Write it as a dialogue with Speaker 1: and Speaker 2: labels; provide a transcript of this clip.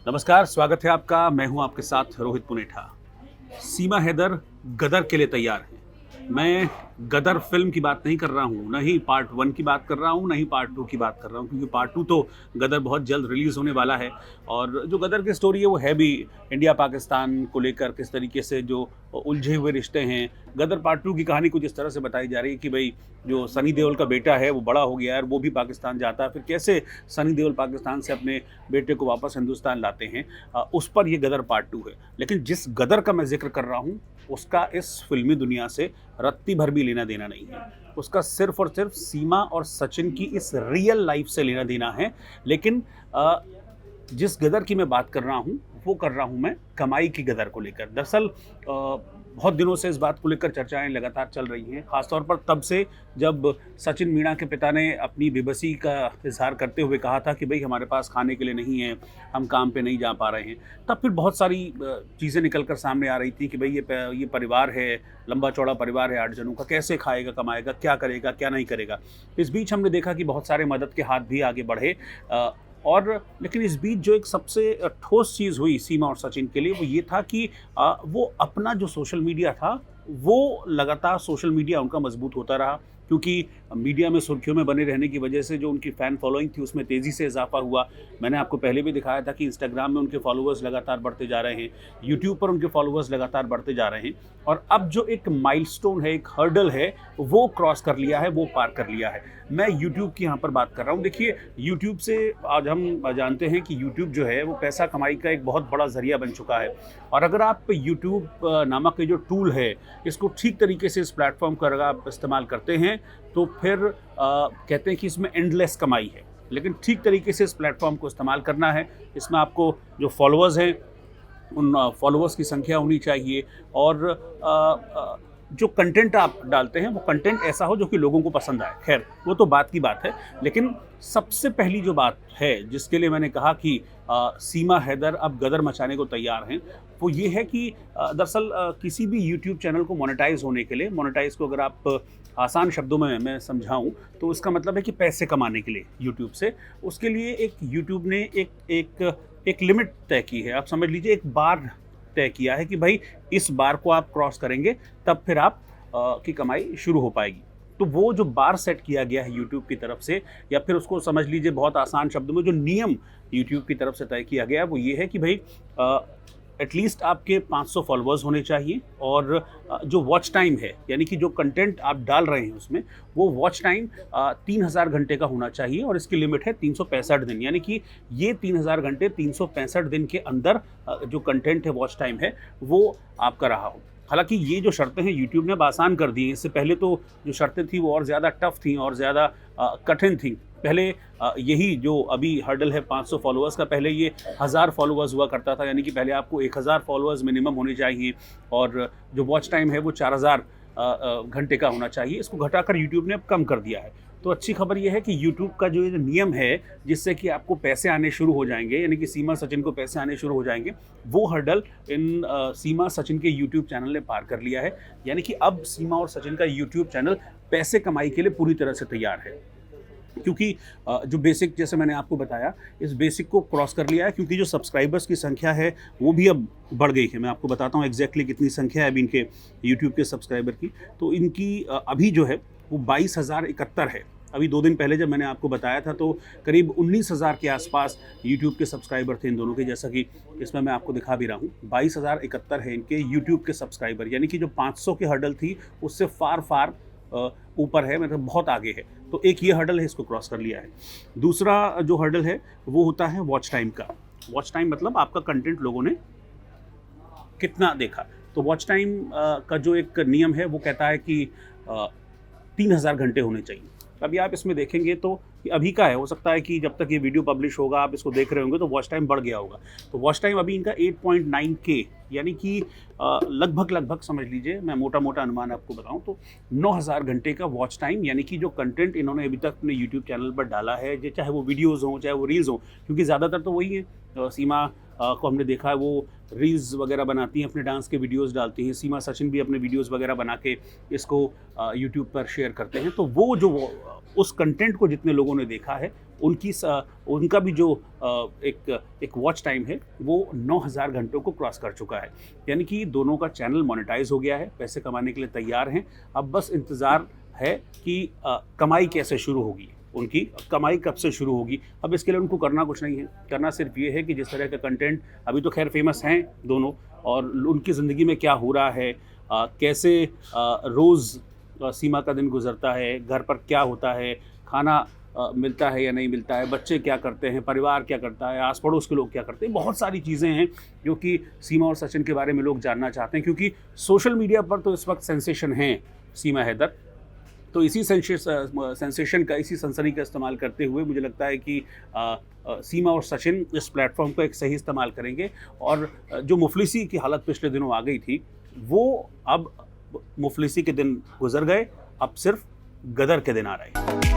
Speaker 1: नमस्कार, स्वागत है आपका। मैं हूं आपके साथ रोहित पुनेठा। सीमा हैदर गदर के लिए तैयार हैं। मैं गदर फिल्म की बात नहीं कर रहा हूं, न ही पार्ट 1 की बात कर रहा हूं, न ही पार्ट 2 की बात कर रहा हूं, क्योंकि पार्ट 2 तो गदर बहुत जल्द रिलीज़ होने वाला है। और जो गदर की स्टोरी है वो है भी इंडिया पाकिस्तान को लेकर, किस तरीके से जो उलझे हुए रिश्ते हैं। गदर पार्ट 2 की कहानी कुछ इस तरह से बताई जा रही है कि भाई जो सनी देओल का बेटा है वो बड़ा हो गया है और वो भी पाकिस्तान जाता है, फिर कैसे सनी देओल पाकिस्तान से अपने बेटे को वापस हिंदुस्तान लाते हैं। उस पर ये गदर पार्ट 2 है। लेकिन जिस गदर का मैं जिक्र कर रहा हूँ उसका इस फिल्मी दुनिया से रत्ती भर भी लेना देना नहीं है। उसका सिर्फ और सिर्फ सीमा और सचिन की इस रियल लाइफ से लेना देना है। लेकिन जिस गदर की मैं बात कर रहा हूँ वो कर रहा हूँ मैं कमाई की गदर को लेकर। दरअसल बहुत दिनों से इस बात को लेकर चर्चाएं लगातार चल रही हैं, खासतौर पर तब से जब सचिन मीणा के पिता ने अपनी बेबसी का इजहार करते हुए कहा था कि भाई हमारे पास खाने के लिए नहीं है, हम काम पे नहीं जा पा रहे हैं। तब फिर बहुत सारी चीज़ें निकल कर सामने आ रही थी कि भाई ये परिवार है, लंबा चौड़ा परिवार है 8 जनों का, कैसे खाएगा कमाएगा, क्या करेगा क्या नहीं करेगा। इस बीच हमने देखा कि बहुत सारे मदद के हाथ भी आगे बढ़े। और लेकिन इस बीच जो एक सबसे ठोस चीज़ हुई सीमा और सचिन के लिए वो ये था कि वो अपना जो सोशल मीडिया था वो लगातार सोशल मीडिया उनका मजबूत होता रहा, क्योंकि मीडिया में सुर्खियों में बने रहने की वजह से जो उनकी फ़ैन फॉलोइंग थी उसमें तेज़ी से इजाफा हुआ। मैंने आपको पहले भी दिखाया था कि इंस्टाग्राम में उनके फॉलोअर्स लगातार बढ़ते जा रहे हैं, यूट्यूब पर उनके फॉलोअर्स लगातार बढ़ते जा रहे हैं। और अब जो एक माइलस्टोन है, एक हर्डल है, वो क्रॉस कर लिया है, वो पार कर लिया है। मैं यूट्यूब की यहाँ पर बात कर रहा हूँ। देखिए, यूट्यूब से आज हम जानते हैं कि यूट्यूब जो है वो पैसा कमाई का एक बहुत बड़ा ज़रिया बन चुका है। और अगर आप यूट्यूब नामक ये जो टूल है इसको ठीक तरीके से इस प्लेटफॉर्म का अगर आप इस्तेमाल करते हैं तो फिर कहते हैं कि इसमें एंडलेस कमाई है। लेकिन ठीक तरीके से इस प्लेटफॉर्म को इस्तेमाल करना है। इसमें आपको जो फॉलोअर्स हैं उन फॉलोअर्स की संख्या होनी चाहिए, और जो कंटेंट आप डालते हैं वो कंटेंट ऐसा हो जो कि लोगों को पसंद आए। खैर वो तो बात की बात है, लेकिन सबसे पहली जो बात है जिसके लिए मैंने कहा कि सीमा हैदर अब गदर मचाने को तैयार हैं, वो ये है कि दरअसल किसी भी यूट्यूब चैनल को मोनेटाइज होने के लिए, मोनेटाइज को अगर आप आसान शब्दों में मैं समझाऊं तो इसका मतलब है कि पैसे कमाने के लिए यूट्यूब से, उसके लिए एक यूट्यूब ने एक लिमिट तय की है। आप समझ लीजिए एक बार तय किया है कि भाई इस बार को आप क्रॉस करेंगे तब फिर आप की कमाई शुरू हो पाएगी। तो वो जो बार सेट किया गया है यूट्यूब की तरफ से, या फिर उसको समझ लीजिए बहुत आसान शब्दों में जो नियम यूट्यूब की तरफ से तय किया गया है वो ये है कि भाई एटलीस्ट आपके 500 फॉलोअर्स होने चाहिए, और जो वॉच टाइम है यानी कि जो कंटेंट आप डाल रहे हैं उसमें वो वॉच टाइम 3000 घंटे का होना चाहिए, और इसकी लिमिट है 365 दिन। यानी कि ये 3000 घंटे 365 दिन के अंदर जो कंटेंट है, वॉच टाइम है, वो आपका रहा हो। हालांकि ये जो शर्तें हैं यूट्यूब ने अब आसान कर दी हैं। इससे पहले तो जो शर्तें थी वो और ज़्यादा टफ थी और ज़्यादा कठिन थी। पहले यही जो अभी हर्डल है 500 फॉलोअर्स का, पहले ये 1000 फॉलोअर्स हुआ करता था। यानी कि पहले आपको 1000 फॉलोअर्स मिनिमम होने चाहिए, और जो वॉच टाइम है वो 4000 घंटे का होना चाहिए। इसको घटाकर यूट्यूब ने अब कम कर दिया है। तो अच्छी खबर यह है कि यूट्यूब का जो ये नियम है जिससे कि आपको पैसे आने शुरू हो जाएंगे, यानी कि सीमा सचिन को पैसे आने शुरू हो जाएंगे, वो हर्डल इन सीमा सचिन के यूट्यूब चैनल ने पार कर लिया है। यानी कि अब सीमा और सचिन का यूट्यूब चैनल पैसे कमाई के लिए पूरी तरह से तैयार है, क्योंकि जो बेसिक, जैसे मैंने आपको बताया, इस बेसिक को क्रॉस कर लिया है। क्योंकि जो सब्सक्राइबर्स की संख्या है वो भी अब बढ़ गई है। मैं आपको बताता हूँ एग्जैक्टली कितनी संख्या है अभी इनके यूट्यूब के सब्सक्राइबर की। तो इनकी अभी जो है वो 22,071 है। अभी 2 दिन पहले जब मैंने आपको बताया था तो करीब 19,000 के आसपास यूट्यूब के सब्सक्राइबर थे इन दोनों के, जैसा कि इसमें मैं आपको दिखा भी रहा हूँ। 22,071 है इनके यूट्यूब के सब्सक्राइबर, यानी कि जो 500 की हर्डल थी उससे फार ऊपर है, मतलब बहुत आगे है। तो एक ये हर्डल है, इसको क्रॉस कर लिया है। दूसरा जो हर्डल है वो होता है वॉच टाइम का। वॉच टाइम मतलब आपका कंटेंट लोगों ने कितना देखा। तो वॉच टाइम का जो एक नियम है वो कहता है कि 3000 घंटे होने चाहिए। अभी आप इसमें देखेंगे तो अभी का है, हो सकता है कि जब तक ये वीडियो पब्लिश होगा आप इसको देख रहे होंगे तो वॉच टाइम बढ़ गया होगा। तो वॉच टाइम अभी इनका 8.9K, यानी कि लगभग समझ लीजिए, मैं मोटा अनुमान आपको बताऊं तो 9000 घंटे का वॉच टाइम, यानी कि जो कंटेंट इन्होंने अभी तक अपने यूट्यूब चैनल पर डाला है, चाहे वो वीडियोज़ हों चाहे वो रील्स हों, क्योंकि ज़्यादातर तो वही है। सीमा को हमने देखा है, वो रील्स वगैरह बनाती हैं, अपने डांस के वीडियोस डालती हैं। सीमा सचिन भी अपने वीडियोस वगैरह बना के इसको यूट्यूब पर शेयर करते हैं। तो वो जो उस कंटेंट को जितने लोगों ने देखा है, उनका भी जो एक वॉच टाइम है वो 9000 घंटों को क्रॉस कर चुका है। यानी कि दोनों का चैनल मोनेटाइज हो गया है, पैसे कमाने के लिए तैयार हैं। अब बस इंतज़ार है कि कमाई कैसे शुरू होगी, उनकी कमाई कब से शुरू होगी। अब इसके लिए उनको करना कुछ नहीं है, करना सिर्फ ये है कि जिस तरह का कंटेंट, अभी तो खैर फेमस हैं दोनों, और उनकी ज़िंदगी में क्या हो रहा है, कैसे रोज़ सीमा का दिन गुजरता है, घर पर क्या होता है, खाना मिलता है या नहीं मिलता है, बच्चे क्या करते हैं, परिवार क्या करता है, आस पड़ोस के लोग क्या करते हैं, बहुत सारी चीज़ें हैं जो कि सीमा और सचिन के बारे में लोग जानना चाहते हैं। क्योंकि सोशल मीडिया पर तो इस वक्त सेंसेशन हैं सीमा हैदर, तो इसी सेंसेशन का, इसी सनसनी का इस्तेमाल करते हुए मुझे लगता है कि सीमा और सचिन इस प्लेटफॉर्म का एक सही इस्तेमाल करेंगे। और जो मुफलिसी की हालत पिछले दिनों आ गई थी, वो अब मुफलिसी के दिन गुजर गए, अब सिर्फ गदर के दिन आ रहे हैं।